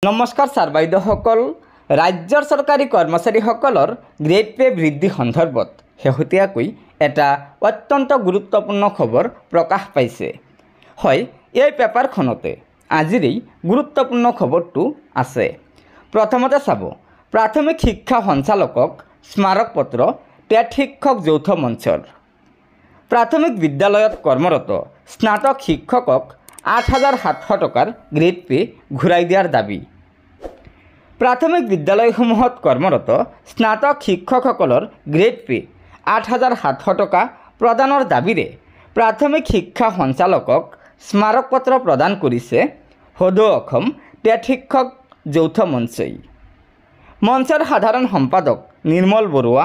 নমস্কাৰ ছাৰ বাইদেউসকল। ৰাজ্যৰ চৰকাৰী কৰ্মচাৰীসকলৰ গ্ৰেড পে বৃদ্ধি সন্দৰ্ভত শেহতীয়াকৈ এটা অত্যন্ত গুৰুত্বপূৰ্ণ খবৰ প্ৰকাশ পাইছে। হয়, এই পেপাৰখনতে আজিৰ এই গুৰুত্বপূৰ্ণ খবৰটো আছে। প্ৰথমতে চাব, প্ৰাথমিক শিক্ষা সঞ্চালকক স্মাৰক পত্ৰ টেট শিক্ষক যৌথ মঞ্চৰ। প্ৰাথমিক বিদ্যালয়ত কৰ্মৰত স্নাতক শিক্ষকক ৮,৭০০ টকাৰ গ্ৰেড পে ঘূৰাই দিয়াৰ দাবী। প্ৰাথমিক বিদ্যালয়সমূহত কৰ্মৰত স্নাতক শিক্ষকসকলৰ গ্ৰেড পে ৮,৭০০ টকা প্ৰদানৰ দাবীৰে প্ৰাথমিক শিক্ষা সঞ্চালকক স্মাৰক পত্ৰ প্ৰদান কৰিছে সদৌ অসম টেট শিক্ষক যৌথ মঞ্চই। মঞ্চৰ সাধাৰণ সম্পাদক নিৰ্মল বৰুৱা,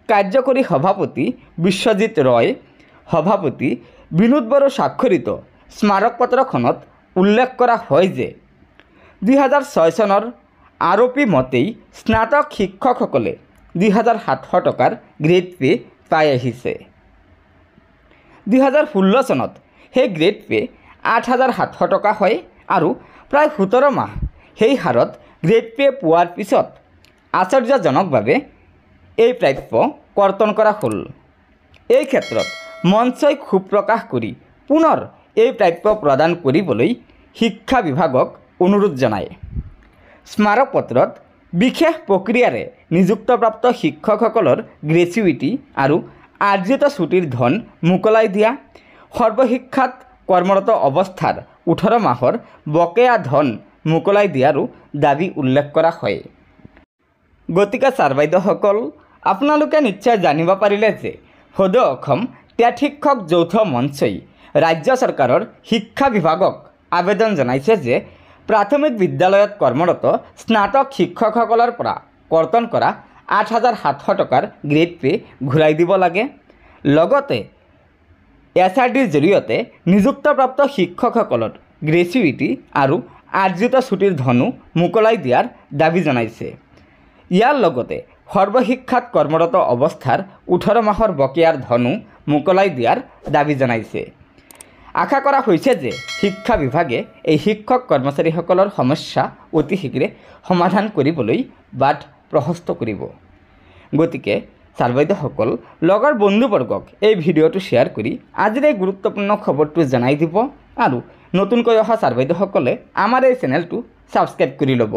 কাৰ্যকৰী সভাপতি বিশ্বজিৎ ৰয়, সভাপতি বিনোদ বড়ো স্বাক্ষৰিত স্মাৰক পত্ৰখনত উল্লেখ কৰা হয় যে ২০০৬ চনৰ আৰপি মতেই স্নাতক শিক্ষকসকলে ২,৭০০ টকাৰ গ্ৰেড পে পাই আহিছে। ২০১৬ চনত সেই গ্ৰেড পে ৮,৭০০ টকা হয় আৰু প্ৰায় ১৭ মাহ সেই হাৰত গ্ৰেড পে পোৱাৰ পিছত আশ্চৰ্যজনকভাৱে এই প্ৰাপ্য কৰ্তন কৰা হ'ল। এই ক্ষেত্ৰত মঞ্চই ক্ষোভ প্ৰকাশ কৰি পুনৰ এই প্ৰাপ্য প্ৰদান কৰিবলৈ শিক্ষা বিভাগক অনুৰোধ জনায়। স্মাৰক পত্ৰত বিশেষ প্ৰক্ৰিয়াৰে নিযুক্তপ্ৰাপ্ত শিক্ষকসকলৰ গ্ৰেচুইটি আৰু আৰ্জিত ছুটিৰ ধন মোকলাই দিয়া, সৰ্বশিক্ষাত কৰ্মৰত অৱস্থাৰ ১৮ মাহৰ বকেয়া ধন মোকলাই দিয়াৰো দাবী উল্লেখ কৰা হয়। গতিকে ছাৰ বাইদেউসকল, আপোনালোকে নিশ্চয় জানিব পাৰিলে যে সদৌ অসম টেট শিক্ষক যৌথ মঞ্চই ৰাজ্য চৰকাৰৰ শিক্ষা বিভাগক আবেদন জনাইছে যে প্ৰাথমিক বিদ্যালয়ত কৰ্মৰত স্নাতক শিক্ষকসকলৰ পৰা কৰ্তন কৰা ৮,৭০০ টকাৰ গ্ৰেড পে ঘূৰাই দিব লাগে। লগতে SRDৰ জৰিয়তে নিযুক্তপ্ৰাপ্ত শিক্ষকসকলৰ গ্ৰেচুইটি আৰু আৰ্জিত ছুটিৰ ধনো মোকলাই দিয়াৰ দাবী জনাইছে। ইয়াৰ লগতে সৰ্বশিক্ষাত কৰ্মৰত অৱস্থাৰ ১৮ মাহৰ বকেয়াৰ ধনো মোকলাই দিয়াৰ দাবী জনাইছে। আশা কৰা হৈছে যে শিক্ষা বিভাগে এই শিক্ষক কৰ্মচাৰীসকলৰ সমস্যা অতি শীঘ্ৰে সমাধান কৰিবলৈ বাট প্ৰশস্ত কৰিব। গতিকে ছাৰ বাইদেউসকল, লগৰ বন্ধুবৰ্গক এই ভিডিঅ'টো শ্বেয়াৰ কৰি আজিৰ এই গুৰুত্বপূৰ্ণ খবৰটো জনাই দিব আৰু নতুনকৈ অহা ছাৰ বাইদেউসকলে আমাৰ এই চেনেলটো ছাবস্ক্ৰাইব কৰি ল'ব।